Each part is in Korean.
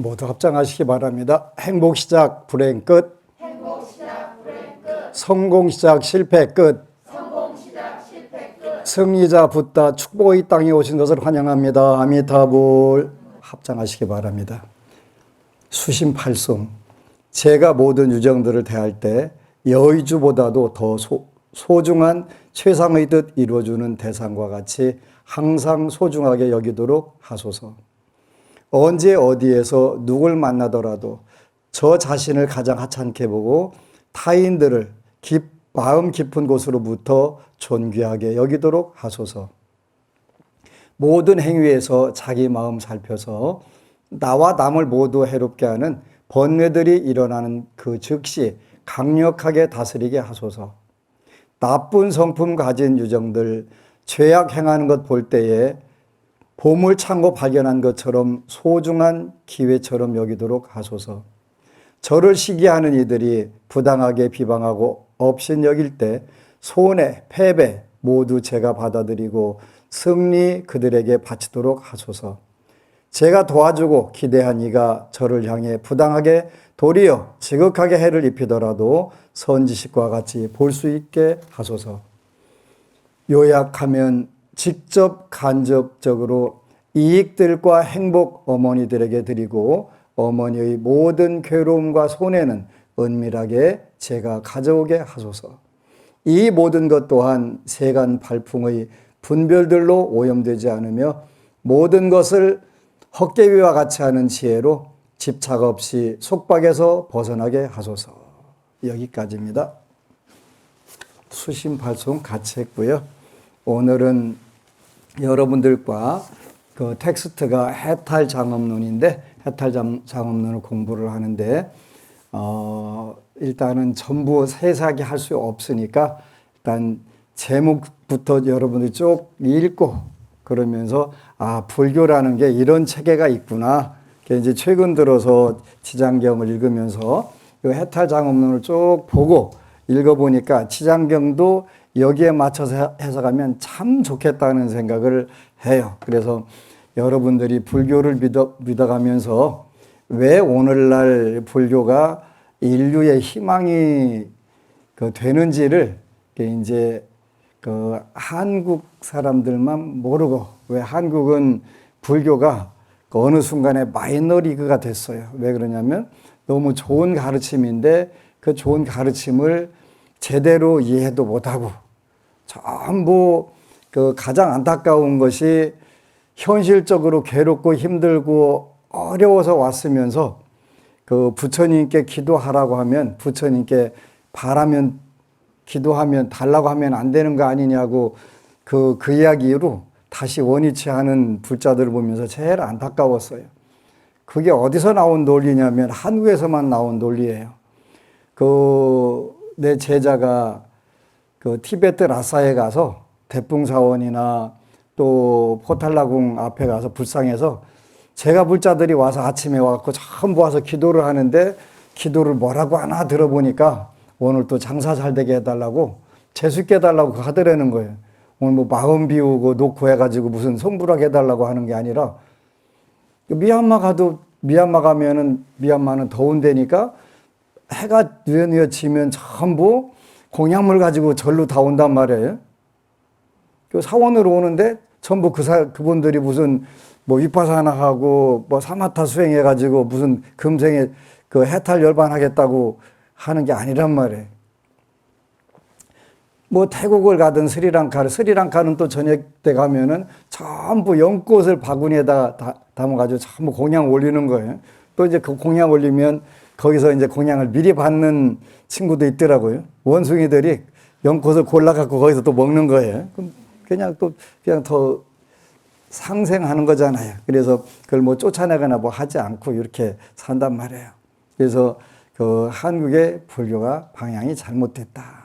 모두 합장하시기 바랍니다. 행복 시작, 불행 끝. 행복 시작, 불행 끝. 성공 시작, 실패 끝. 성공 시작, 실패 끝. 승리자 붓다 축복의 땅에 오신 것을 환영합니다. 아미타불. 합장하시기 바랍니다. 수심팔송. 제가 모든 유정들을 대할 때 여의주보다도 더 소중한 최상의 뜻 이루어주는 대상과 같이 항상 소중하게 여기도록 하소서. 언제 어디에서 누굴 만나더라도 저 자신을 가장 하찮게 보고 타인들을 마음 깊은 곳으로부터 존귀하게 여기도록 하소서. 모든 행위에서 자기 마음 살펴서 나와 남을 모두 해롭게 하는 번뇌들이 일어나는 그 즉시 강력하게 다스리게 하소서. 나쁜 성품 가진 유정들 죄악 행하는 것 볼 때에 보물 창고 발견한 것처럼 소중한 기회처럼 여기도록 하소서. 저를 시기하는 이들이 부당하게 비방하고 업신 여길 때 손해, 패배 모두 제가 받아들이고 승리 그들에게 바치도록 하소서. 제가 도와주고 기대한 이가 저를 향해 부당하게 도리어 지극하게 해를 입히더라도 선지식과 같이 볼 수 있게 하소서. 요약하면 직접 간접적으로 이익들과 행복 어머니들에게 드리고 어머니의 모든 괴로움과 손해는 은밀하게 제가 가져오게 하소서. 이 모든 것 또한 세간 발풍의 분별들로 오염되지 않으며 모든 것을 헛개비와 같이 하는 지혜로 집착 없이 속박에서 벗어나게 하소서. 여기까지입니다. 수심발송 같이 했고요. 오늘은 여러분들과 그 텍스트가 해탈장엄론인데 해탈장엄론을 공부를 하는데 일단은 전부 세세하게 할 수 없으니까 일단 제목부터 여러분들이 쭉 읽고 그러면서 불교라는 게 이런 체계가 있구나. 이제 최근 들어서 지장경을 읽으면서 이 해탈장엄론을 쭉 보고 읽어보니까 지장경도 여기에 맞춰서 해석하면 참 좋겠다는 생각을 해요. 그래서 여러분들이 불교를 믿어가면서 왜 오늘날 불교가 인류의 희망이 되는지를 이제 한국 사람들만 모르고 왜 한국은 불교가 어느 순간에 마이너리그가 됐어요. 왜 그러냐면 너무 좋은 가르침인데 그 좋은 가르침을 제대로 이해도 못하고 전부 가장 안타까운 것이 현실적으로 괴롭고 힘들고 어려워서 왔으면서 부처님께 기도하라고 하면 부처님께 바라면 기도하면 달라고 하면 안 되는 거 아니냐고 그 이야기로 다시 원위치 하는 불자들을 보면서 제일 안타까웠어요. 그게 어디서 나온 논리냐면 한국에서만 나온 논리예요. 내 제자가 티베트 라사에 가서 대풍사원이나 또 포탈라궁 앞에 가서 불상에서 제가 불자들이 와서 아침에 와서 전부 와서 기도를 하는데 기도를 뭐라고 하나 들어보니까 오늘 또 장사 잘 되게 해달라고 재수있게 해달라고 하더라는 거예요. 오늘 뭐 마음 비우고 놓고 해가지고 무슨 성불하게 해달라고 하는 게 아니라 미얀마 가면은 미얀마는 더운 데니까 해가 뉘어뉘어 지면 전부 공약물 가지고 절로 다 온단 말이에요. 사원으로 오는데 전부 그분들이 무슨 뭐 위파사나하고 뭐 사마타 수행해가지고 무슨 금생에 해탈 열반하겠다고 하는 게 아니란 말이에요. 뭐 태국을 가든 스리랑카는 또 저녁 때 가면은 전부 연꽃을 바구니에다 담아가지고 전부 공양 올리는 거예요. 또 이제 그 공양 올리면 거기서 이제 공양을 미리 받는 친구도 있더라고요. 원숭이들이 연꽃을 골라갖고 거기서 또 먹는 거예요. 그럼 그냥 더 상생하는 거잖아요. 그래서 그걸 뭐 쫓아내거나 뭐 하지 않고 이렇게 산단 말이에요. 그래서 한국의 불교가 방향이 잘못됐다.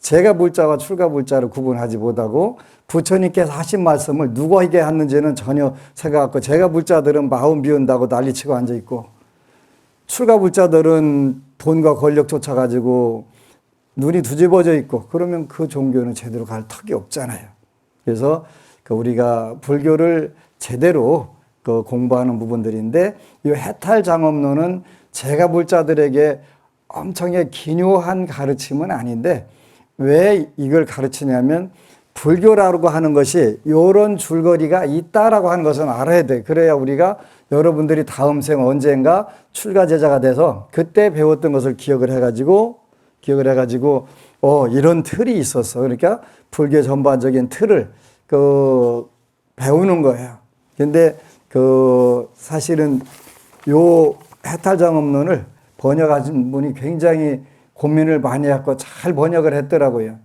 제가 불자와 출가 불자를 구분하지 못하고 부처님께서 하신 말씀을 누구에게 했는지는 전혀 생각 없고 제가 불자들은 마음 비운다고 난리치고 앉아있고 출가 불자들은 돈과 권력 쫓아가지고 눈이 뒤집어져 있고 그러면 그 종교는 제대로 갈 턱이 없잖아요. 그래서 우리가 불교를 제대로 그 공부하는 부분들인데 이 해탈장엄론은 제가 볼 자들에게 엄청나게 기묘한 가르침은 아닌데 왜 이걸 가르치냐면 불교라고 하는 것이 이런 줄거리가 있다라고 하는 것은 알아야 돼. 그래야 우리가 여러분들이 다음 생 언젠가 출가 제자가 돼서 그때 배웠던 것을 기억을 해가지고 이런 틀이 있었어. 그러니까 불교 전반적인 틀을 배우는 거예요. 근데 사실은 요 해탈장엄론을 번역하신 분이 굉장히 고민을 많이 했고 잘 번역을 했더라고요.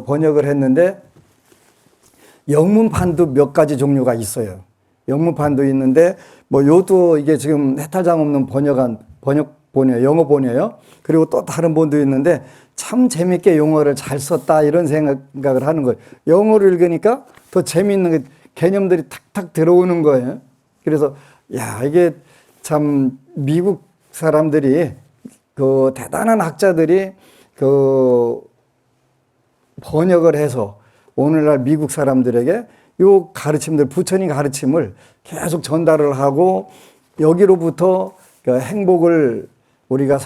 번역을 했는데 영문판도 몇 가지 종류가 있어요. 영문판도 있는데 요도 이게 지금 해탈장엄론 번역본이에요. 영어본이에요. 그리고 또 다른 본도 있는데 참 재밌게 용어를 잘 썼다 이런 생각을 하는 거예요. 영어를 읽으니까 더 재밌는 개념들이 탁탁 들어오는 거예요. 그래서 이게 참 미국 사람들이 대단한 학자들이 번역을 해서 오늘날 미국 사람들에게 요 가르침들, 부처님 가르침을 계속 전달을 하고 여기로부터 행복을 우리가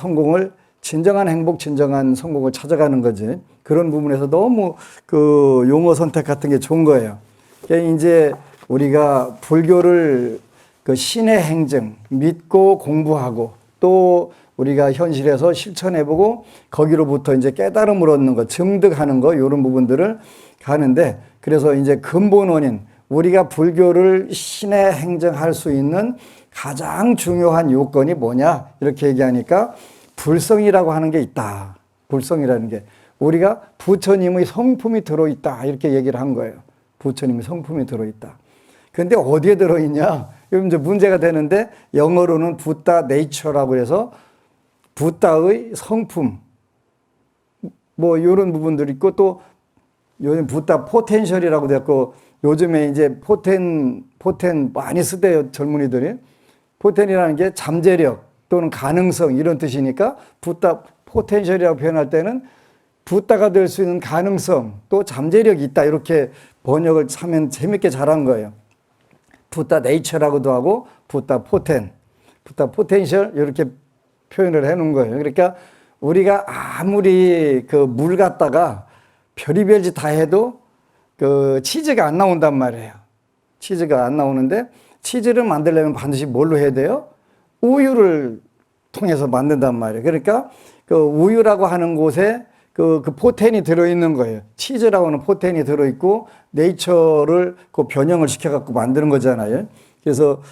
진정한 행복, 진정한 성공을 찾아가는 거지. 그런 부분에서 너무 용어 선택 같은 게 좋은 거예요. 이제 우리가 불교를 신의 행정 믿고 공부하고 또 우리가 현실에서 실천해보고 거기로부터 이제 깨달음을 얻는 것, 증득하는 것, 이런 부분들을 가는데 그래서 이제 근본 원인, 우리가 불교를 신의 행정할 수 있는 가장 중요한 요건이 뭐냐? 이렇게 얘기하니까 불성이라고 하는 게 있다. 불성이라는 게. 우리가 부처님의 성품이 들어있다. 이렇게 얘기를 한 거예요. 부처님의 성품이 들어있다. 근데 어디에 들어있냐? 이건 이제 문제가 되는데 영어로는 붓다 네이처라고 해서 붓다의 성품 이런 부분들이 있고 또 요즘 붓다 포텐셜이라고 됐고 요즘에 이제 포텐 많이 쓰대요 젊은이들이. 포텐이라는 게 잠재력 또는 가능성 이런 뜻이니까 붓다 포텐셜이라고 표현할 때는 붓다가 될 수 있는 가능성 또 잠재력이 있다 이렇게 번역을 하면 재밌게 잘한 거예요. 붓다 네이처라고도 하고 붓다 포텐셜 이렇게 표현을 해놓은 거예요. 그러니까 우리가 아무리 물 갖다가 별의별 짓 다 해도 치즈가 안 나온단 말이에요. 치즈가 안 나오는데 치즈를 만들려면 반드시 뭘로 해야 돼요? 우유를 통해서 만든단 말이에요. 그러니까 우유라고 하는 곳에 포텐이 들어있는 거예요. 치즈라고 하는 포텐이 들어있고 네이처를 변형을 시켜갖고 만드는 거잖아요. 그래서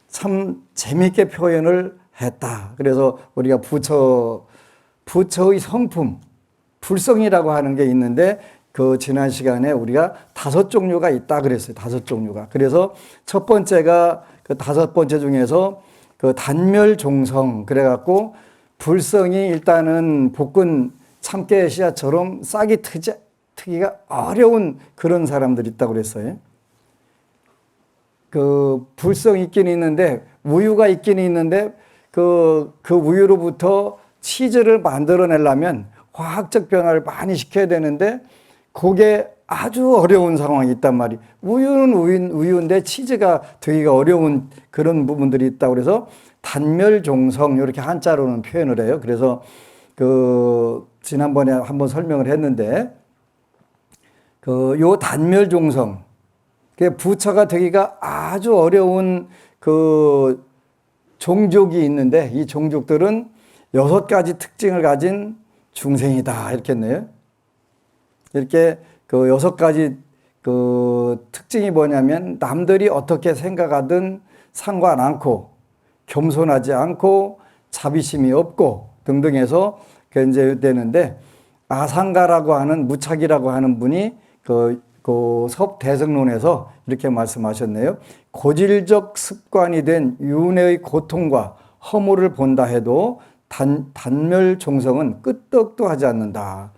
참 재밌게 표현을 했다. 그래서 우리가 부처의 성품, 불성이라고 하는 게 있는데 지난 시간에 우리가 5종류가 있다 그랬어요. 5종류가. 그래서 첫 번째가 5번째 중에서 단멸종성 그래갖고 불성이 일단은 볶은 참깨 씨앗처럼 싹이 트기가 어려운 그런 사람들이 있다고 그랬어요. 불성이 있긴 있는데 우유가 있긴 있는데 그 우유로부터 치즈를 만들어내려면 화학적 변화를 많이 시켜야 되는데 그게 아주 어려운 상황이 있단 말이에요. 우유는 우유인데 치즈가 되기가 어려운 그런 부분들이 있다고 그래서 단멸종성 이렇게 한자로는 표현을 해요. 그래서 지난번에 한번 설명을 했는데 요 단멸종성 부처가 되기가 아주 어려운 종족이 있는데 이 종족들은 6가지 특징을 가진 중생이다 이렇게 했네요. 이렇게 6가지 특징이 뭐냐면 남들이 어떻게 생각하든 상관 않고 겸손하지 않고 자비심이 없고 등등 해서 이제 되는데 아상가라고 하는 무착이라고 하는 분이 섭대승론에서 이렇게 말씀하셨네요. 고질적 습관이 된 윤회의 고통과 허물을 본다 해도 단멸종성은 끄떡도 하지 않는다.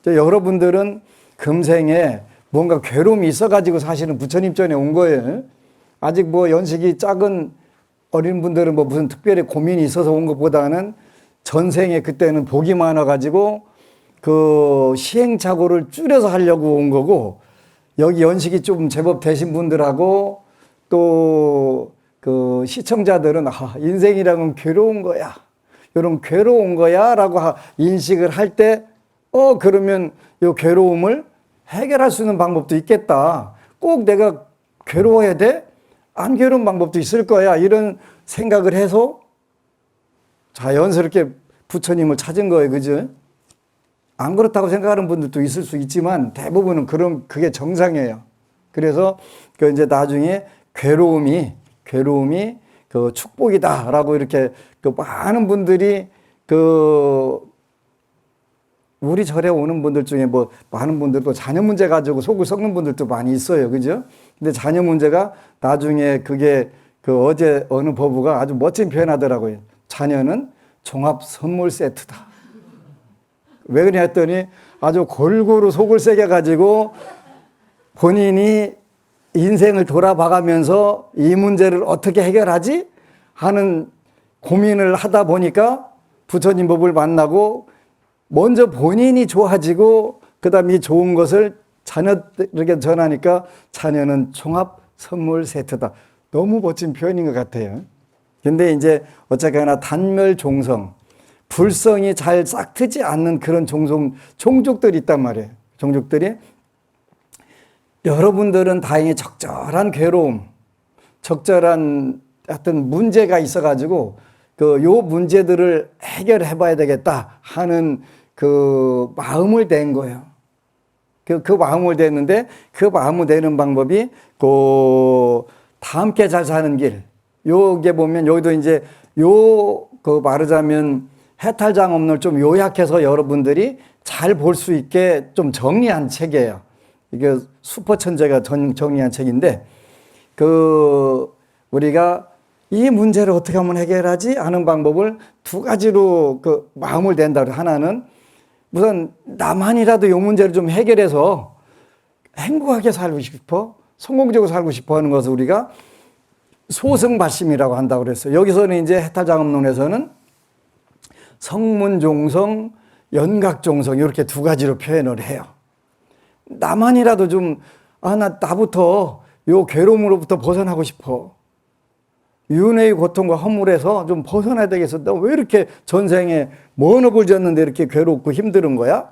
여러분들은 금생에 뭔가 괴로움이 있어가지고 사실은 부처님 전에 온 거예요. 아직 연식이 작은 어린 분들은 무슨 특별히 고민이 있어서 온 것보다는 전생에 그때는 복이 많아가지고 시행착오를 줄여서 하려고 온 거고 여기 연식이 좀 제법 되신 분들하고 또 그 시청자들은 인생이라는 괴로운 거야. 이런 괴로운 거야 라고 인식을 할 때, 그러면 이 괴로움을 해결할 수 있는 방법도 있겠다. 꼭 내가 괴로워야 돼? 안 괴로운 방법도 있을 거야. 이런 생각을 해서 자연스럽게 부처님을 찾은 거예요. 그죠? 안 그렇다고 생각하는 분들도 있을 수 있지만 대부분은 그게 정상이에요. 그래서 그 이제 나중에 괴로움이 그 축복이다라고 이렇게 그 많은 분들이 우리 절에 오는 분들 중에 뭐 많은 분들도 자녀 문제 가지고 속을 썩는 분들도 많이 있어요. 그죠? 근데 자녀 문제가 나중에 그게 어제 어느 법우가 아주 멋진 표현하더라고요. 자녀는 종합 선물 세트다. 왜 그러냐 했더니 아주 골고루 속을 새겨가지고 본인이 인생을 돌아봐가면서 이 문제를 어떻게 해결하지? 하는 고민을 하다 보니까 부처님 법을 만나고 먼저 본인이 좋아지고 그 다음에 이 좋은 것을 자녀들에게 전하니까 자녀는 종합 선물 세트다. 너무 멋진 표현인 것 같아요. 근데 이제 어쨌거나 단멸종성, 불성이 잘 싹트지 않는 그런 종족들이 있단 말이에요. 종족들이. 여러분들은 다행히 적절한 괴로움, 적절한 어떤 문제가 있어가지고 요 문제들을 해결해 봐야 되겠다 하는 그 마음을 낸 거예요. 그 마음을 냈는데 그 마음을 내는 방법이 다 함께 잘 사는 길. 요게 보면 여기도 이제 말하자면 해탈장엄론을 좀 요약해서 여러분들이 잘 볼 수 있게 좀 정리한 책이에요. 이게 슈퍼천재가 정리한 책인데 우리가 이 문제를 어떻게 하면 해결하지 하는 방법을 두 가지로 마음을 낸다. 하나는 우선 나만이라도 이 문제를 좀 해결해서 행복하게 살고 싶어, 성공적으로 살고 싶어 하는 것을 우리가 소승발심이라고 한다고 그랬어요. 여기서는 이제 해탈장엄론에서는 성문종성, 연각종성 이렇게 두 가지로 표현을 해요. 나만이라도 좀 나부터 요 괴로움으로부터 벗어나고 싶어. 윤회의 고통과 허물에서 좀 벗어나야 되겠어. 나 왜 이렇게 전생에 먼 업을 졌는데 이렇게 괴롭고 힘든 거야?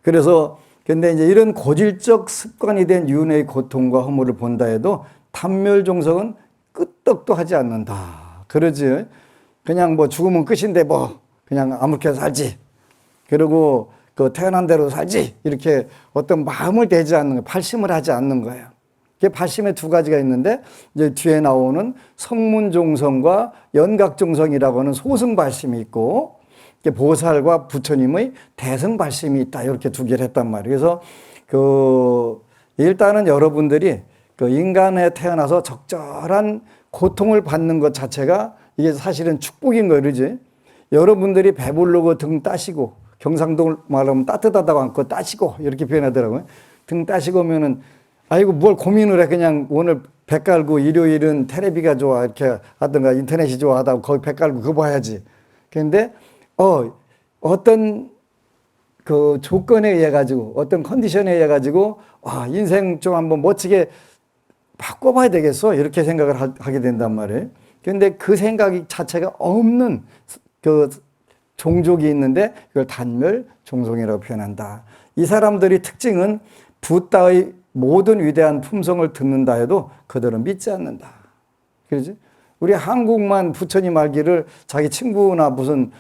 그래서 근데 이제 이런 고질적 습관이 된 윤회의 고통과 허물을 본다 해도 단멸종성은 끄떡도 하지 않는다. 그러지. 그냥 뭐 죽으면 끝인데 그냥 아무렇게 살지. 그리고 태어난 대로 살지. 이렇게 어떤 마음을 대지 않는 거예요. 발심을 하지 않는 거예요. 발심의 두 가지가 있는데 이제 뒤에 나오는 성문종성과 연각종성이라고 하는 소승발심이 있고 보살과 부처님의 대승발심이 있다. 이렇게 두 개를 했단 말이에요. 그래서 일단은 여러분들이 인간에 태어나서 적절한 고통을 받는 것 자체가 이게 사실은 축복인 거예요. 그러지? 여러분들이 배부르고 등 따시고 경상도 말하면 따뜻하다고 않고 따시고 이렇게 표현하더라고요. 등 따시고 오면은 아이고 뭘 고민을 해. 그냥 오늘 배 깔고 일요일은 테레비가 좋아 이렇게 하든가 인터넷이 좋아하다고 거기 배 깔고 그거 봐야지. 그런데 어떤 조건에 의해 가지고 어떤 컨디션에 의해 가지고 인생 좀 한번 멋지게 바꿔봐야 되겠어 이렇게 생각을 하게 된단 말이에요. 그런데 그 생각이 자체가 없는 종족이 있는데 이걸 단멸종성이라고 표현한다. 이 사람들의 특징은 붓다의 모든 위대한 품성을 듣는다 해도 그들은 믿지 않는다. 그러지? 우리 한국만 부처님 알기를 자기 친구나 무슨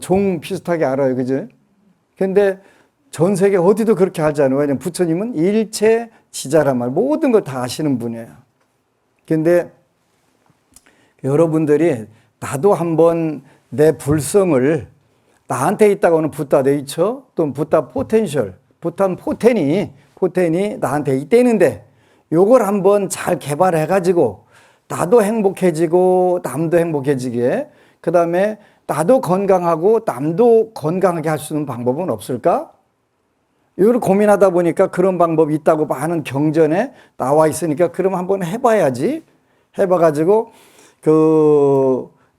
종 비슷하게 알아요. 그지? 근데 전 세계 어디도 그렇게 하지 않아요. 왜냐면 부처님은 일체지자란 말, 모든 걸 다 아시는 분이에요. 근데 여러분들이 나도 한번 내 불성을 나한테 있다고 하는 붓다 네이처 또는 붓다 포텐셜, 붓다 포텐이 나한테 있대는데 요걸 한번 잘 개발해 가지고 나도 행복해지고 남도 행복해지게 그 다음에 나도 건강하고 남도 건강하게 할 수 있는 방법은 없을까? 이걸 고민하다 보니까 그런 방법이 있다고 많은 경전에 나와 있으니까 그럼 한번 해봐야지. 해봐가지고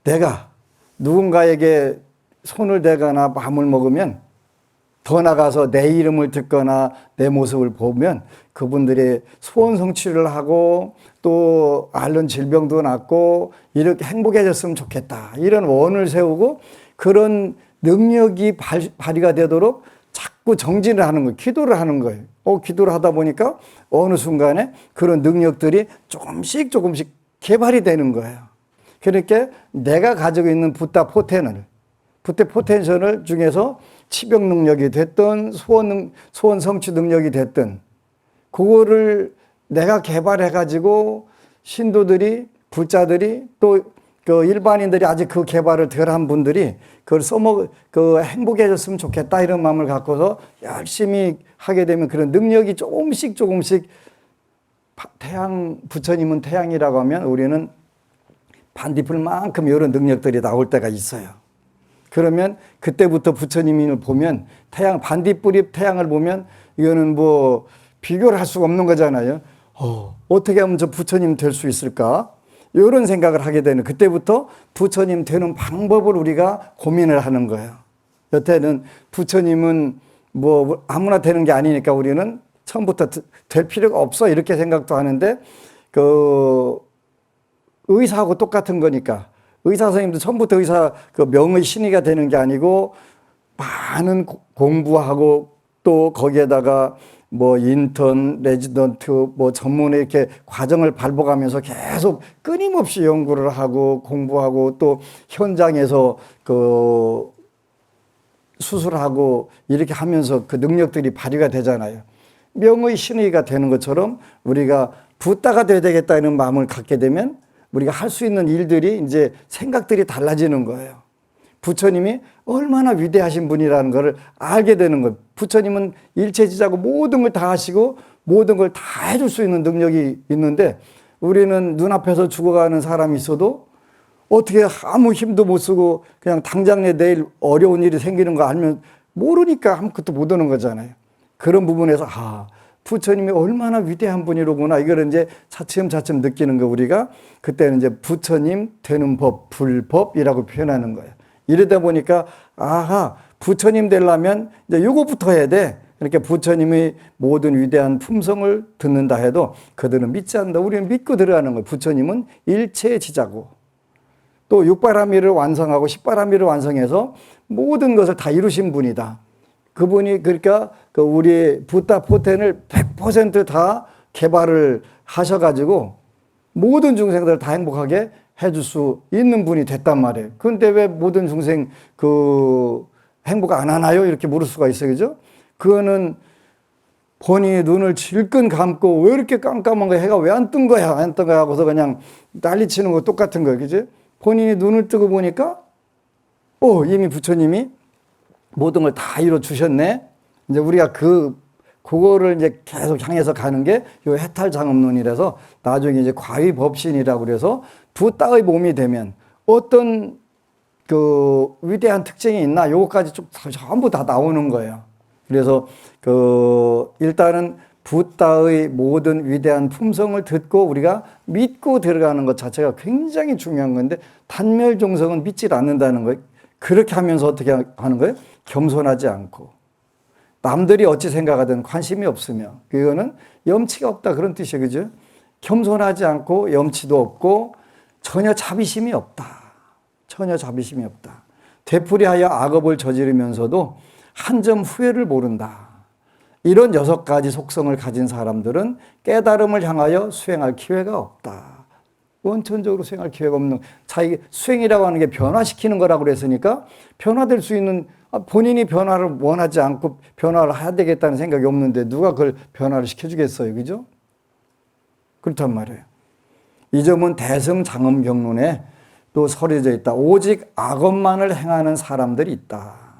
내가 누군가에게 손을 대거나 마음을 먹으면 더 나가서 내 이름을 듣거나 내 모습을 보면 그분들의 소원 성취를 하고 또 앓는 질병도 낫고 이렇게 행복해졌으면 좋겠다. 이런 원을 세우고 그런 능력이 발휘가 되도록 자꾸 정진을 하는 거예요. 기도를 하는 거예요. 기도를 하다 보니까 어느 순간에 그런 능력들이 조금씩 개발이 되는 거예요. 그렇게 내가 가지고 있는 붓다 포텐셜을 중에서 치병 능력이 됐든 소원 성취 능력이 됐든 그거를 내가 개발해 가지고 신도들이 불자들이 또 그 일반인들이 아직 그 개발을 덜 한 분들이 그걸 행복해졌으면 좋겠다 이런 마음을 갖고서 열심히 하게 되면 그런 능력이 조금씩 부처님은 태양이라고 하면 우리는 반딧불만큼 이런 능력들이 나올 때가 있어요. 그러면 그때부터 부처님을 보면 반딧불이 태양을 보면 이거는 뭐 비교를 할 수가 없는 거잖아요. 어떻게 하면 저 부처님 될 수 있을까? 이런 생각을 하게 되는 그때부터 부처님 되는 방법을 우리가 고민을 하는 거예요. 여태는 부처님은 뭐 아무나 되는 게 아니니까 우리는 처음부터 될 필요가 없어 이렇게 생각도 하는데 그 의사하고 똑같은 거니까 의사 선생님도 처음부터 명의 신의가 되는 게 아니고 많은 공부하고 또 거기에다가 뭐 인턴, 레지던트, 뭐 전문의 이렇게 과정을 밟아가면서 계속 끊임없이 연구를 하고 공부하고 또 현장에서 그 수술하고 이렇게 하면서 그 능력들이 발휘가 되잖아요. 명의 신의가 되는 것처럼 우리가 붓다가 돼야 되겠다는 마음을 갖게 되면 우리가 할 수 있는 일들이 이제 생각들이 달라지는 거예요. 부처님이 얼마나 위대하신 분이라는 것을 알게 되는 거예요. 부처님은 일체지자고 모든 걸 다 하시고 모든 걸 다 해줄 수 있는 능력이 있는데 우리는 눈앞에서 죽어가는 사람이 있어도 어떻게 아무 힘도 못 쓰고 그냥 당장 내일 어려운 일이 생기는 거 알면 모르니까 아무것도 못 하는 거잖아요. 그런 부분에서 부처님이 얼마나 위대한 분이로구나 이걸 이제 차츰차츰 느끼는 거 우리가 그때는 이제 부처님 되는 법, 불법이라고 표현하는 거예요. 이러다 보니까 부처님 되려면 이제 요거부터 해야 돼. 이렇게 부처님의 모든 위대한 품성을 듣는다 해도 그들은 믿지 않는다. 우리는 믿고 들어가는 거예요. 부처님은 일체지자고 또 육바라밀을 완성하고 십바라밀을 완성해서 모든 것을 다 이루신 분이다. 그분이 그러니까 우리 붓다 포텐을 100% 개발을 하셔가지고 모든 중생들을 다 행복하게 해줄 수 있는 분이 됐단 말이에요. 그런데 왜 모든 중생 행복 안 하나요? 이렇게 물을 수가 있어요. 그죠? 그거는 본인이 눈을 질끈 감고 왜 이렇게 깜깜한 거야? 해가 왜 안 뜬 거야? 안 뜬 거야? 하고서 그냥 난리치는 거 똑같은 거예요. 그죠? 본인이 눈을 뜨고 보니까 이미 부처님이 모든 걸 다 이뤄 주셨네. 이제 우리가 그거를 이제 계속 향해서 가는 게 요 해탈장엄론이라서 나중에 이제 과위법신이라고 그래서 붓다의 몸이 되면 어떤 그 위대한 특징이 있나 요거까지 전부 다 나오는 거예요. 그래서 일단은 붓다의 모든 위대한 품성을 듣고 우리가 믿고 들어가는 것 자체가 굉장히 중요한 건데 단멸종성은 믿질 않는다는 거예요. 그렇게 하면서 어떻게 하는 거예요? 겸손하지 않고 남들이 어찌 생각하든 관심이 없으며 그거는 염치가 없다 그런 뜻이에요. 그죠? 겸손하지 않고 염치도 없고 전혀 자비심이 없다. 전혀 자비심이 없다. 되풀이하여 악업을 저지르면서도 한 점 후회를 모른다. 이런 6가지 속성을 가진 사람들은 깨달음을 향하여 수행할 기회가 없다. 원천적으로 수행할 기회가 없는 자기 수행이라고 하는 게 변화시키는 거라고 그랬으니까 변화될 수 있는 본인이 변화를 원하지 않고 변화를 해야 되겠다는 생각이 없는데 누가 그걸 변화를 시켜주겠어요. 그죠? 그렇단 말이에요. 이 점은 대승장엄경론에 또 서려져 있다. 오직 악업만을 행하는 사람들이 있다.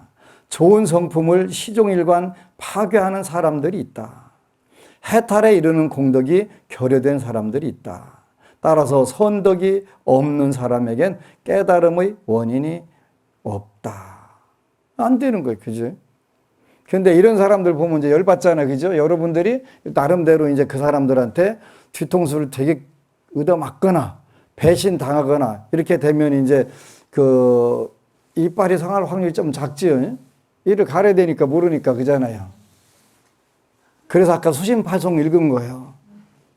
좋은 성품을 시종일관 파괴하는 사람들이 있다. 해탈에 이르는 공덕이 결여된 사람들이 있다. 따라서 선덕이 없는 사람에겐 깨달음의 원인이 없다. 안 되는 거예요. 그죠? 근데 이런 사람들 보면 이제 열받잖아요. 그죠? 여러분들이 나름대로 이제 그 사람들한테 뒤통수를 되게 얻어맞거나 배신 당하거나 이렇게 되면 이제 이빨이 상할 확률이 좀 작지요. 일을 가려야 되니까 모르니까 그잖아요. 그래서 아까 수심팔송 읽은 거예요.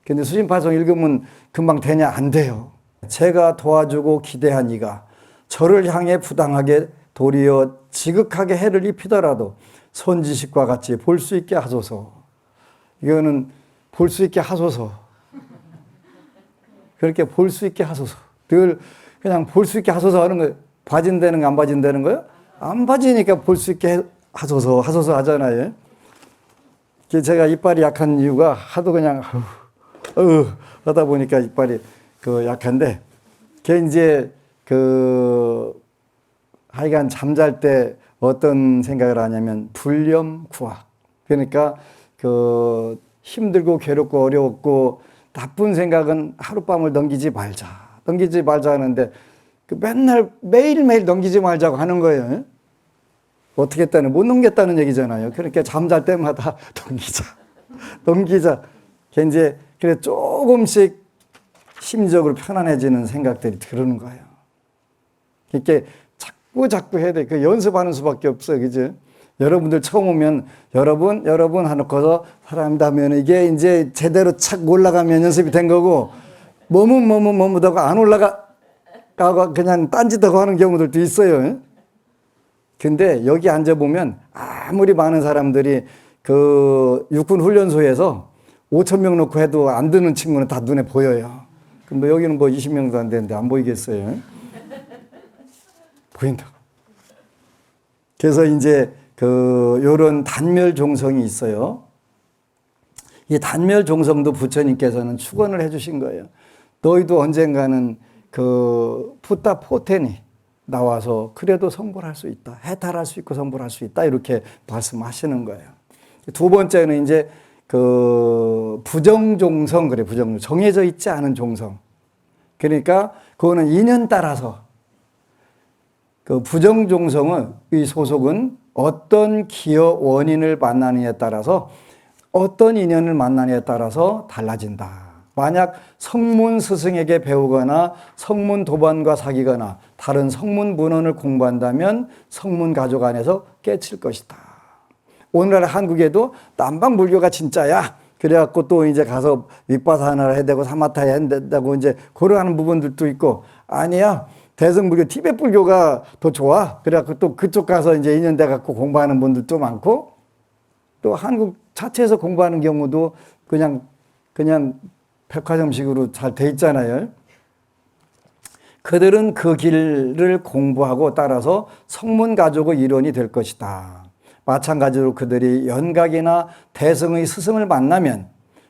근데 수심팔송 읽으면 금방 되냐? 안 돼요. 제가 도와주고 기대한 이가 저를 향해 부당하게 도리어 지극하게 해를 입히더라도 선지식과 같이 볼 수 있게 하소서. 이거는 볼 수 있게 하소서. 그렇게 볼 수 있게 하소서. 늘 그냥 볼 수 있게 하소서 하는 거예요. 봐진다는 거 안 봐진다는 거예요? 안 봐지니까 볼 수 있게 하소서 하잖아요. 제가 이빨이 약한 이유가 하도 그냥 하다 보니까 이빨이 약한데, 걔 이제 하여간 잠잘 때 어떤 생각을 하냐면 불념구악. 그러니까 힘들고 괴롭고 어려웠고 나쁜 생각은 하룻밤을 넘기지 말자 하는데 맨날 매일매일 넘기지 말자고 하는 거예요. 어떻게 했다는 못 넘겼다는 얘기잖아요. 그러니까 잠잘 때마다 넘기자. 이제 그래 조금씩 심적으로 편안해지는 생각들이 들는 거예요. 이렇게 자꾸 해야 돼. 연습하는 수밖에 없어요. 그죠? 여러분들 처음 오면 여러분 하놓고서 사람다면 이게 이제 제대로 착 올라가면 연습이 된 거고, 머뭇다고 안 올라가고 그냥 딴짓하고 하는 경우들도 있어요. 근데 여기 앉아보면 아무리 많은 사람들이 육군 훈련소에서 5,000명 놓고 해도 안 드는 친구는 다 눈에 보여요. 그럼 여기는 20명도 안 되는데 안 보이겠어요? 보인다고. 그래서 이제 요런 단멸 종성이 있어요. 이 단멸 종성도 부처님께서는 축원을 해주신 거예요. 너희도 언젠가는 푸타 포텐이 나와서 그래도 성불할 수 있다. 해탈할 수 있고 성불할 수 있다. 이렇게 말씀하시는 거예요. 두 번째는 이제 부정종성, 그래, 부정종성. 정해져 있지 않은 종성. 그러니까 그거는 인연 따라서 부정종성은 이 소속은 어떤 기여 원인을 만나느냐에 따라서 어떤 인연을 만나느냐에 따라서 달라진다. 만약 성문 스승에게 배우거나 성문 도반과 사귀거나 다른 성문 문헌을 공부한다면 성문 가족 안에서 깨칠 것이다. 오늘날 한국에도 남방불교가 진짜야. 그래갖고 또 이제 가서 윗바사나를 해야 되고 사마타 해야 된다고 이제 고려하는 부분들도 있고, 아니야, 대승불교 티베트 불교가 더 좋아. 그래갖고 또 그쪽 가서 이제 인연돼 갖고 공부하는 분들도 많고, 또 한국 자체에서 공부하는 경우도 그냥 백화점식으로 잘 돼 있잖아요. 그들은 그 길을 공부하고 따라서 성문 가족의 일원이 될 것이다. 마찬가지로 그들이 연각이나 대승의 스승을 만나면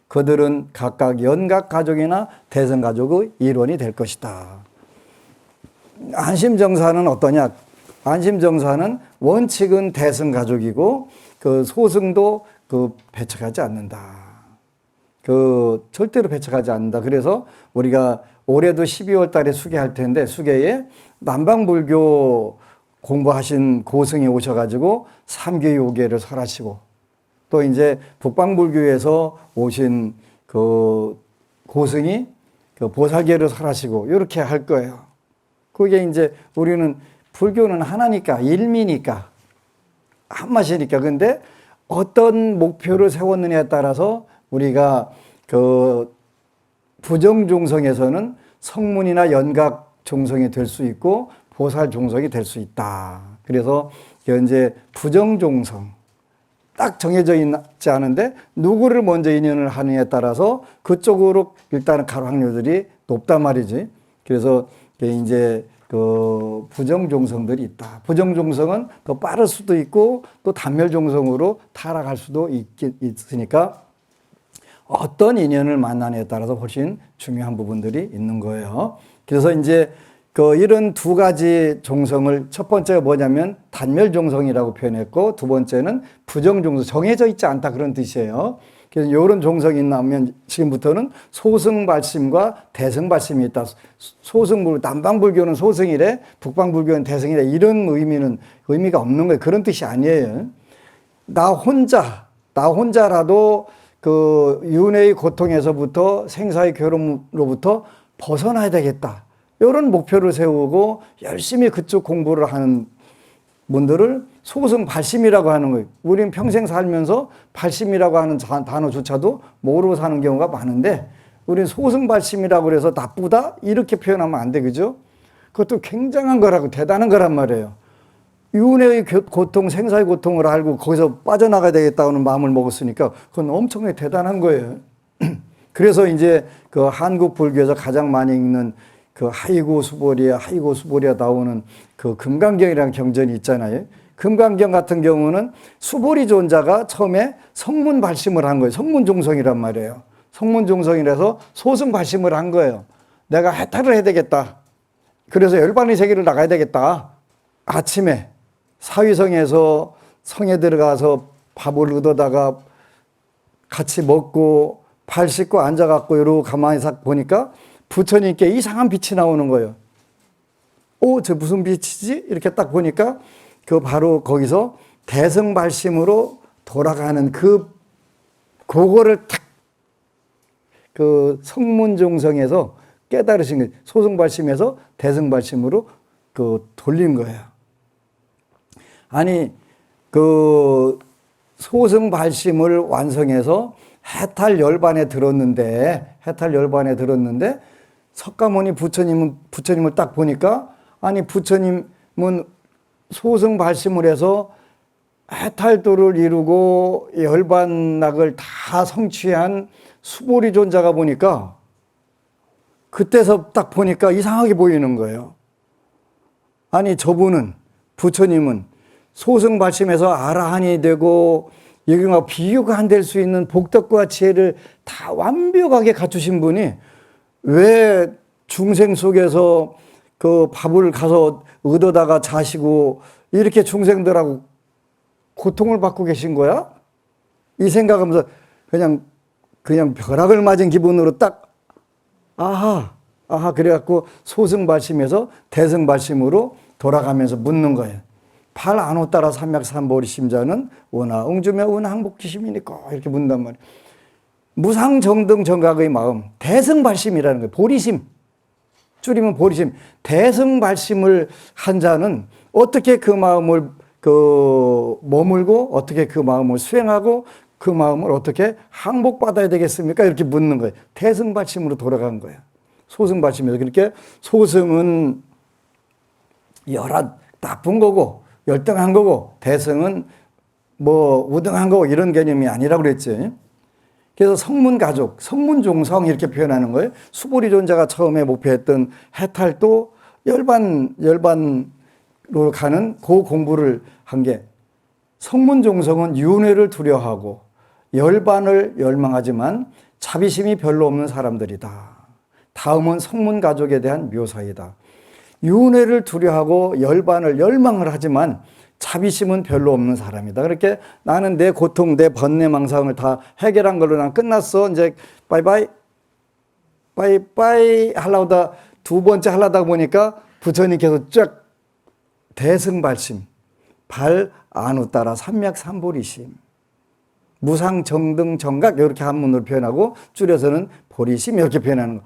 그들은 각각 연각 가족이나 대승 가족의 일원이 될 것이다. 안심정사는 어떠냐? 안심정사는 원칙은 대승 가족이고 소승도 배척하지 않는다. 절대로 배척하지 않는다. 그래서 우리가 올해도 12월 달에 수계할 텐데, 수계에 남방불교 공부하신 고승이 오셔가지고 삼교의 5계를 설하시고, 또 이제 북방불교에서 오신 고승이 보살계를 설하시고, 이렇게 할 거예요. 그게 이제 우리는 불교는 하나니까, 일미니까, 한 맛이니까. 근데 어떤 목표를 세웠느냐에 따라서 우리가 부정종성에서는 성문이나 연각 종성이 될 수 있고 보살 종성이 될 수 있다. 그래서 이제 부정종성 딱 정해져 있지 않은데 누구를 먼저 인연을 하느냐에 따라서 그쪽으로 일단은 갈 확률들이 높단 말이지. 그래서 이제 부정종성들이 있다. 부정종성은 더 빠를 수도 있고 또 단멸종성으로 타락할 수도 있으니까 어떤 인연을 만나느냐에 따라서 훨씬 중요한 부분들이 있는 거예요. 그래서 이제 이런 두 가지 종성을, 첫 번째가 뭐냐면 단멸종성이라고 표현했고, 두 번째는 부정종성, 정해져 있지 않다, 그런 뜻이에요. 그래서 이런 종성이 나오면 지금부터는 소승발심과 대승발심이 있다. 남방불교는 소승이래, 북방불교는 대승이래, 이런 의미가 없는 거예요. 그런 뜻이 아니에요. 나 혼자라도 윤회의 고통에서부터 생사의 괴로움으로부터 벗어나야 되겠다. 이런 목표를 세우고 열심히 그쪽 공부를 하는 분들을 소승 발심이라고 하는 거예요. 우리는 평생 살면서 발심이라고 하는 단어조차도 모르고 사는 경우가 많은데, 우리는 소승 발심이라고 그래서 나쁘다? 이렇게 표현하면 안 돼, 그죠? 그것도 굉장한 거라고, 대단한 거란 말이에요. 윤회의 고통, 생사의 고통을 알고 거기서 빠져나가야 되겠다는 마음을 먹었으니까 그건 엄청나게 대단한 거예요. 그래서 이제 그 한국 불교에서 가장 많이 읽는 그 하이고 수보리야 나오는 그 금강경이라는 경전이 있잖아요. 금강경 같은 경우는 수보리 존자가 처음에 성문 발심을 한 거예요. 성문 종성이란 말이에요. 성문 종성이라서 소승 발심을 한 거예요. 내가 해탈을 해야 되겠다. 그래서 열반의 세계를 나가야 되겠다. 아침에 사위성에서 성에 들어가서 밥을 얻어다가 같이 먹고 발 씻고 앉아갖고 이러고 가만히 싹 보니까 부처님께 이상한 빛이 나오는 거예요. 저 무슨 빛이지? 이렇게 딱 보니까 그 바로 거기서 대승발심으로 돌아가는 그거를 탁 그 성문종성에서 깨달으신 거예요. 소승발심에서 대승발심으로 그 돌린 거예요. 아니, 그 소승발심을 완성해서 해탈 열반에 들었는데 석가모니 부처님을 딱 보니까, 아니, 부처님은 소승발심을 해서 해탈도를 이루고 열반락을 다 성취한 수보리 존자가 보니까, 그때서 딱 보니까 이상하게 보이는 거예요. 아니, 부처님은 소승발심에서 아라한이 되고 여기가 비교가 안 될 수 있는 복덕과 지혜를 다 완벽하게 갖추신 분이 왜 중생 속에서 그 밥을 가서 얻어다가 자시고 이렇게 중생들하고 고통을 받고 계신 거야? 이 생각하면서 그냥 벼락을 맞은 기분으로 딱 아하 그래갖고 소승발심에서 대승발심으로 돌아가면서 묻는 거예요. 팔 안오 따라 삼맥삼보리심자는 원하 응주며 원항복지심이니까 이렇게 묻는단 말이에요. 무상정등 정각의 마음, 대승발심이라는 거예요. 보리심, 줄이면 보리심. 대승발심을 한 자는 어떻게 그 마음을 머물고 어떻게 그 마음을 수행하고 그 마음을 어떻게 항복받아야 되겠습니까? 이렇게 묻는 거예요. 대승발심으로 돌아간 거예요. 소승발심에서. 그렇게 소승은 나쁜 거고 열등한 거고 대승은 우등한 거고 이런 개념이 아니라고 그랬지. 그래서 성문가족, 성문종성 이렇게 표현하는 거예요. 수보리 존자가 처음에 목표했던 해탈도 열반으로 가는 그 공부를 한 게, 성문종성은 윤회를 두려워하고 열반을 열망하지만 자비심이 별로 없는 사람들이다. 다음은 성문가족에 대한 묘사이다. 윤회를 두려워하고 열반을 열망을 하지만 자비심은 별로 없는 사람이다. 그렇게 나는 내 고통, 내 번뇌, 망상을 다 해결한 걸로 난 끝났어. 이제 바이바이 하려다 두 번째 하려다 보니까 부처님께서 쫙 대승발심, 발 안우 따라 삼맥삼보리심, 무상정등 정각 이렇게 한문으로 표현하고 줄여서는 보리심 이렇게 표현하는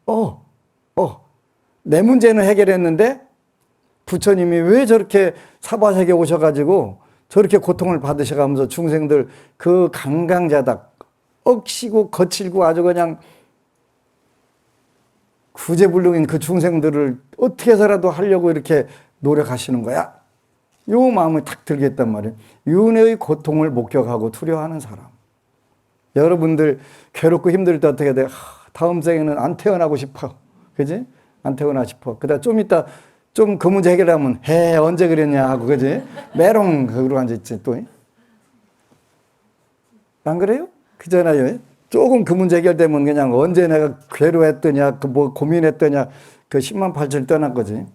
거. 내 문제는 해결했는데 부처님이 왜 저렇게 사바세계 오셔가지고 저렇게 고통을 받으셔가면서 중생들 그 강강자다 억시고 거칠고 아주 그냥 구제불능인 그 중생들을 어떻게 해서라도 하려고 이렇게 노력하시는 거야? 요 마음을 탁 들겠단 말이에요. 윤회의 고통을 목격하고 두려워하는 사람. 여러분들 괴롭고 힘들 때 어떻게 돼? 다음 생에는 안 태어나고 싶어. 그지? 안 태어나 싶어. 그다음 좀 이따 좀 그 문제 해결하면 언제 그랬냐 하고, 그지? 메롱 그러고 앉아있지 또. 안 그래요? 그잖아요. 조금 그 문제 해결되면 그냥 언제 내가 괴로웠더냐, 고민했더냐, 10만 8천 떠난 거지.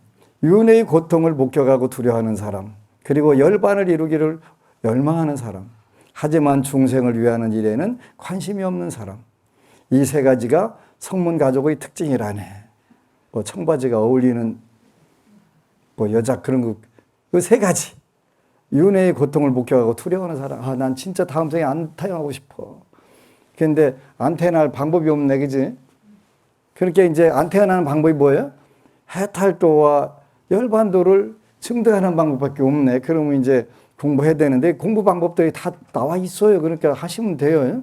윤회의 고통을 목격하고 두려워하는 사람, 그리고 열반을 이루기를 열망하는 사람, 하지만 중생을 위하는 일에는 관심이 없는 사람. 이 세 가지가 성문가족의 특징이라네. 청바지가 어울리는 여자 그런 거, 그 세 가지. 윤회의 고통을 목격하고 두려워하는 사람. 난 진짜 다음 생에 안 태어나고 싶어. 근데 안 태어날 방법이 없네, 그지? 그렇게 이제 안 태어나는 방법이 뭐예요? 해탈도와 열반도를 증득하는 방법밖에 없네. 그러면 이제 공부해야 되는데 공부 방법들이 다 나와 있어요. 그러니까 하시면 돼요.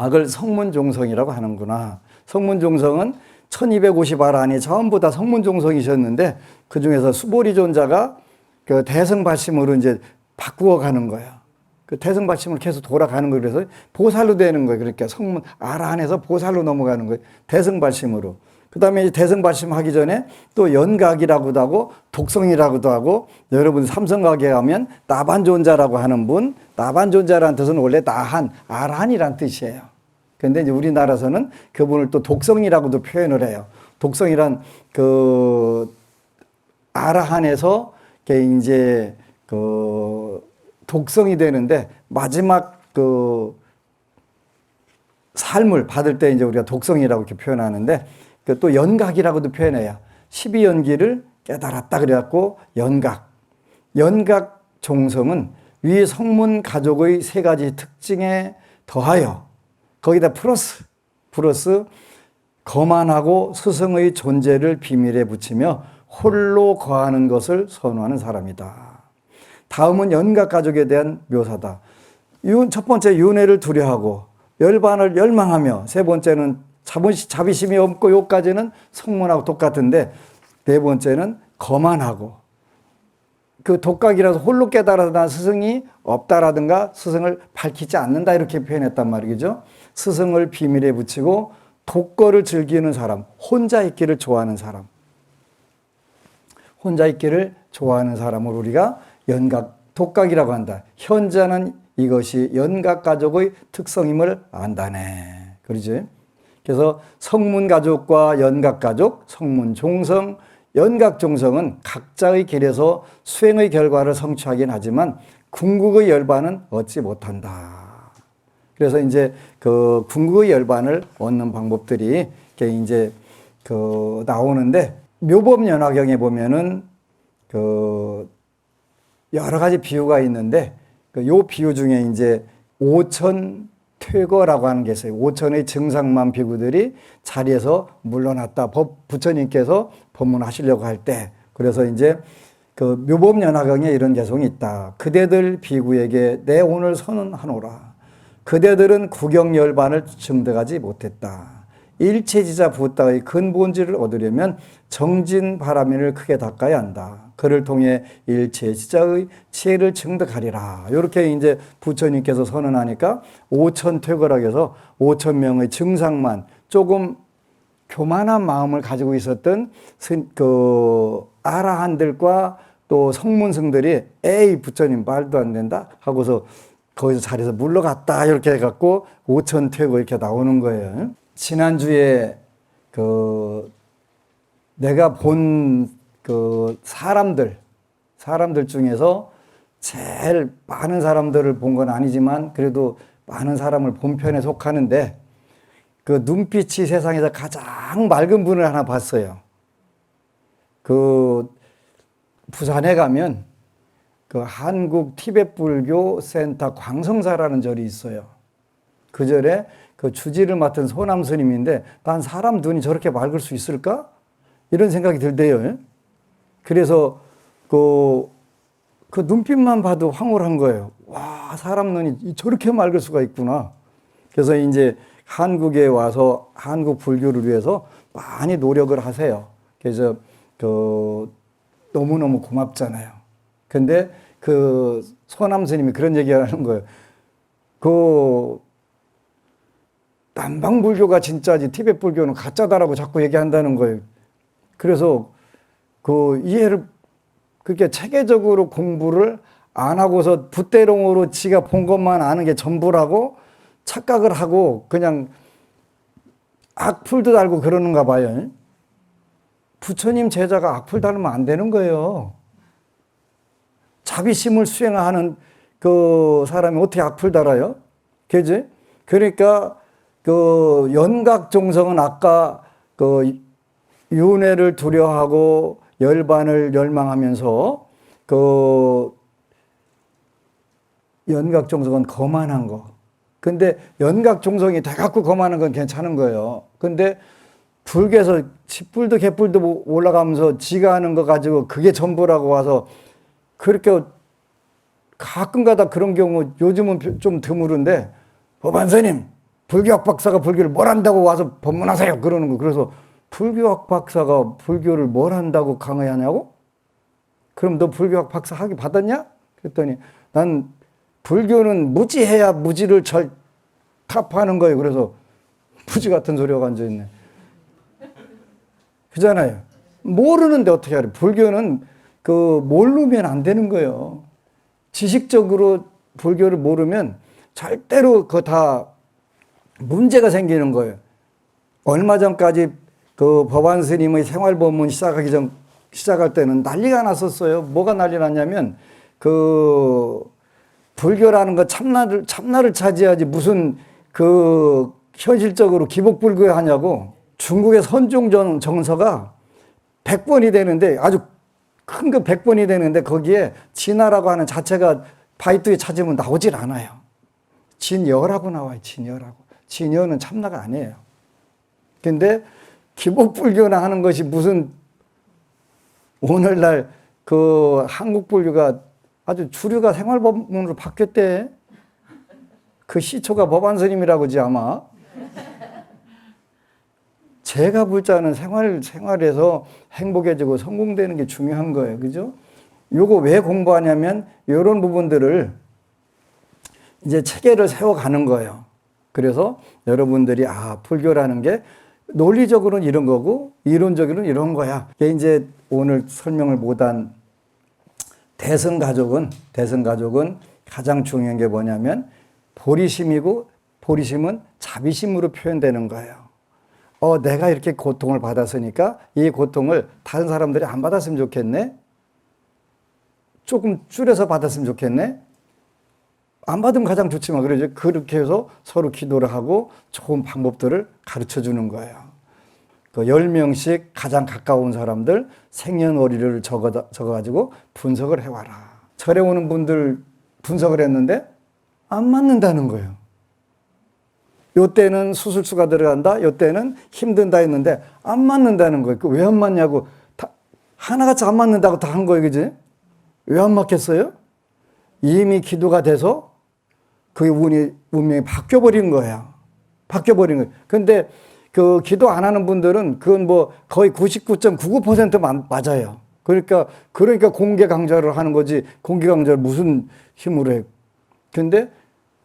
그걸 성문종성이라고 하는구나. 성문종성은 1250알 안에 전부 다 성문종성이셨는데 그 중에서 수보리존자가 그 대승발심으로 이제 바꾸어 가는 거예요. 그 대승발심을 계속 돌아가는 거예요. 그래서 보살로 되는 거예요. 그러니까 성문 알 안에서 보살로 넘어가는 거예요. 대승발심으로. 그 다음에 대승발심 하기 전에 또 연각이라고도 하고 독성이라고도 하고 여러분 삼성각에 가면 나반존자라고 하는 분, 나반존자라는 뜻은 원래 나한, 아란이란 뜻이에요. 근데 이제 우리나라에서는 그분을 또 독성이라고도 표현을 해요. 독성이란 그 아라한에서 이제 그 독성이 되는데 마지막 그 삶을 받을 때 이제 우리가 독성이라고 이렇게 표현하는데 그 또 연각이라고도 표현해요. 12연기를 깨달았다 그래갖고 연각. 연각 종성은 위 성문 가족의 세 가지 특징에 더하여 거기다 플러스 거만하고 스승의 존재를 비밀에 붙이며 홀로 거하는 것을 선호하는 사람이다. 다음은 연각 가족에 대한 묘사다. 첫 번째 윤회를 두려워하고 열반을 열망하며 세 번째는 자비심이 없고 요까지는 성문하고 똑같은데 네 번째는 거만하고 그 독각이라서 홀로 깨달아서 스승이 없다라든가 스승을 밝히지 않는다 이렇게 표현했단 말이죠. 스승을 비밀에 붙이고 독거를 즐기는 사람, 혼자 있기를 좋아하는 사람. 혼자 있기를 좋아하는 사람을 우리가 연각, 독각이라고 한다. 현자는 이것이 연각 가족의 특성임을 안다네. 그러지? 그래서 성문 가족과 연각 가족, 성문 종성, 연각 종성은 각자의 길에서 수행의 결과를 성취하긴 하지만 궁극의 열반은 얻지 못한다. 그래서 이제 그 궁극의 열반을 얻는 방법들이 이제 그 나오는데 묘법연화경에 보면은 그 여러 가지 비유가 있는데 그 요 비유 중에 이제 5천 퇴거라고 하는 게 있어요. 5천의 증상만 비구들이 자리에서 물러났다. 부처님께서 법문하시려고 할 때. 그래서 이제 그 묘법연화경에 이런 개성이 있다. 그대들 비구에게 내 오늘 선언하노라. 그대들은 구경열반을 증득하지 못했다. 일체지자 부따의 근본질을 얻으려면 정진바라민을 크게 닦아야 한다. 그를 통해 일체지자의 지혜를 증득하리라. 이렇게 이제 부처님께서 선언하니까 5천 퇴거라고 해서 5천 명의 증상만 조금 교만한 마음을 가지고 있었던 그 아라한들과 또 성문승들이 에이 부처님 말도 안 된다 하고서 거기서 자리에서 물러갔다 이렇게 해갖고 5천 퇴거 이렇게 나오는 거예요. 지난주에 그 내가 본 그 사람들 중에서 제일 많은 사람들을 본 건 아니지만 그래도 많은 사람을 본 편에 속하는데 그 눈빛이 세상에서 가장 맑은 분을 하나 봤어요. 그 부산에 가면 그 한국 티베트 불교 센터 광성사라는 절이 있어요. 그 절에 그 주지를 맡은 소남 스님인데 난 사람 눈이 저렇게 맑을 수 있을까? 이런 생각이 들대요. 그래서 그 눈빛만 봐도 황홀한 거예요. 와, 사람 눈이 저렇게 맑을 수가 있구나. 그래서 이제 한국에 와서 한국 불교를 위해서 많이 노력을 하세요. 그래서 그 너무너무 고맙잖아요. 근데 그 소남 스님이 그런 얘기를 하는 거예요. 그 남방 불교가 진짜지 티베트 불교는 가짜다라고 자꾸 얘기한다는 거예요. 그래서 그 이해를 그렇게 체계적으로 공부를 안 하고서 붓대롱으로 지가 본 것만 아는 게 전부라고 착각을 하고 그냥 악플도 달고 그러는가 봐요. 부처님 제자가 악플 달으면 안 되는 거예요. 자비심을 수행하는 그 사람이 어떻게 악플 달아요? 그지? 그러니까 그 연각종성은 아까 그 윤회를 두려워하고 열반을 열망하면서 그 연각종성은 거만한 거. 근데 연각종성이 돼갖고 거만한 건 괜찮은 거예요. 근데 불교에서 쥐뿔도 개뿔도 올라가면서 지가 하는 거 가지고 그게 전부라고 와서 그렇게 가끔가다 그런 경우 요즘은 좀 드물은데 법안스님 불교학 박사가 불교를 뭘 한다고 와서 법문하세요 그러는 거. 그래서 불교학 박사가 불교를 뭘 한다고 강의하냐고? 그럼 너 불교학 박사 학위 받았냐? 그랬더니 난 불교는 무지해야 무지를 잘 타파하는 거예요. 그래서 무지 같은 소리가 앉아있네. 그잖아요. 모르는데 어떻게 하래. 불교는 모르면 안 되는 거예요. 지식적으로 불교를 모르면 절대로 그거 다 문제가 생기는 거예요. 얼마 전까지 그 법안 스님의 생활법문 시작할 때는 난리가 났었어요. 뭐가 난리 났냐면 불교라는 거 참나를 차지하지 무슨 현실적으로 기복불교 하냐고. 중국의 선종 정서가 100번이 되는데 아주 큰 거 100번이 되는데 거기에 진화라고 하는 자체가 바이트에 찾으면 나오질 않아요. 진여라고 나와요. 진여라고. 진여는 참나가 아니에요. 근데 기복불교나 하는 것이 무슨 오늘날 한국 불교가 아주 주류가 생활법문으로 바뀌었대. 그 시초가 법안스님이라고지 아마. 제가 볼 자는 생활에서 행복해지고 성공되는 게 중요한 거예요. 그죠? 요거 왜 공부하냐면 이런 부분들을 이제 체계를 세워가는 거예요. 그래서 여러분들이 불교라는 게 논리적으로는 이런 거고 이론적으로는 이런 거야. 이게 이제 오늘 설명을 못한 대승가족은 가장 중요한 게 뭐냐면 보리심이고 보리심은 자비심으로 표현되는 거예요. 내가 이렇게 고통을 받았으니까 이 고통을 다른 사람들이 안 받았으면 좋겠네. 조금 줄여서 받았으면 좋겠네. 안 받으면 가장 좋지만 그러죠. 그렇게 해서 서로 기도를 하고 좋은 방법들을 가르쳐 주는 거예요. 10명씩 가장 가까운 사람들 생년월일을 적어가지고 분석을 해와라. 절에 오는 분들 분석을 했는데 안 맞는다는 거예요. 요때는 수술수가 들어간다. 요때는 힘든다 했는데 안 맞는다는 거예요. 왜 안 맞냐고. 하나같이 안 맞는다고 다 한 거예요. 그지? 왜 안 맞겠어요? 이미 기도가 돼서 그 운명이 바뀌어버린 거예요. 바뀌어버린 거예요. 근데 기도 안 하는 분들은 그건 거의 99.99% 맞아요. 그러니까 공개 강좌를 하는 거지 공개 강좌를 무슨 힘으로 해요. 근데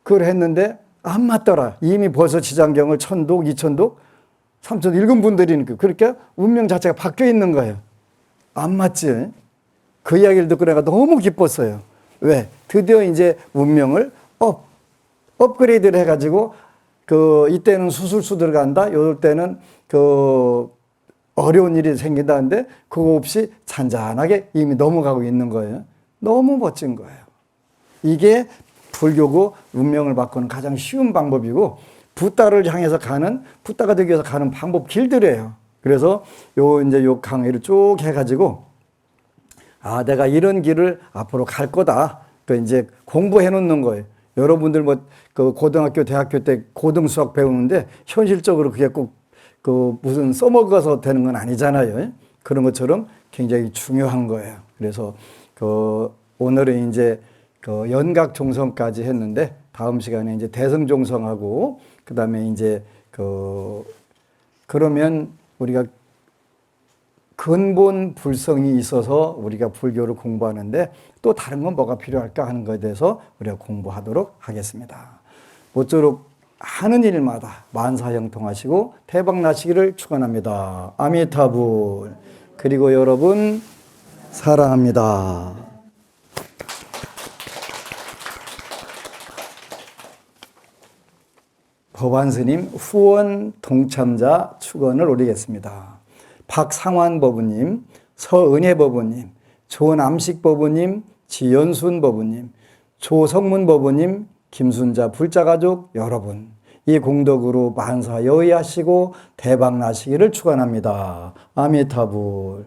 그걸 했는데 안 맞더라. 이미 벌써 지장경을 1000독, 2000독, 3000독 읽은 분들이니까. 그러니까 운명 자체가 바뀌어 있는 거예요. 안 맞지? 그 이야기를 듣고 내가 너무 기뻤어요. 왜? 드디어 이제 운명을 업그레이드를 해가지고 이때는 수술수 들어간다. 요럴 때는 어려운 일이 생긴다는데 그거 없이 잔잔하게 이미 넘어가고 있는 거예요. 너무 멋진 거예요. 이게 불교고 운명을 바꾸는 가장 쉬운 방법이고 붓다를 향해서 붓다가 되기 위해서 가는 방법 길들이에요. 그래서 요 강의를 쭉 해가지고 내가 이런 길을 앞으로 갈 거다. 이제 공부해 놓는 거예요. 여러분들 고등학교, 대학교 때 고등수학 배우는데 현실적으로 그게 꼭 무슨 써먹어서 되는 건 아니잖아요. 그런 것처럼 굉장히 중요한 거예요. 그래서 오늘은 이제 연각종성까지 했는데 다음 시간에 이제 대승종성하고 그다음에 이제 그러면 우리가 근본 불성이 있어서 우리가 불교를 공부하는데 또 다른 건 뭐가 필요할까 하는 것에 대해서 우리가 공부하도록 하겠습니다. 모쪼록 하는 일마다 만사형통하시고 대박나시기를 축원합니다. 아미타불. 그리고 여러분 사랑합니다. 법안스님 후원 동참자 축원을 올리겠습니다. 박상환 법우님, 서은혜 법우님, 조남식 법우님, 지연순 법우님, 조성문 법우님, 김순자 불자가족 여러분, 이 공덕으로 만사여의하시고 대박나시기를 축원합니다. 아미타불.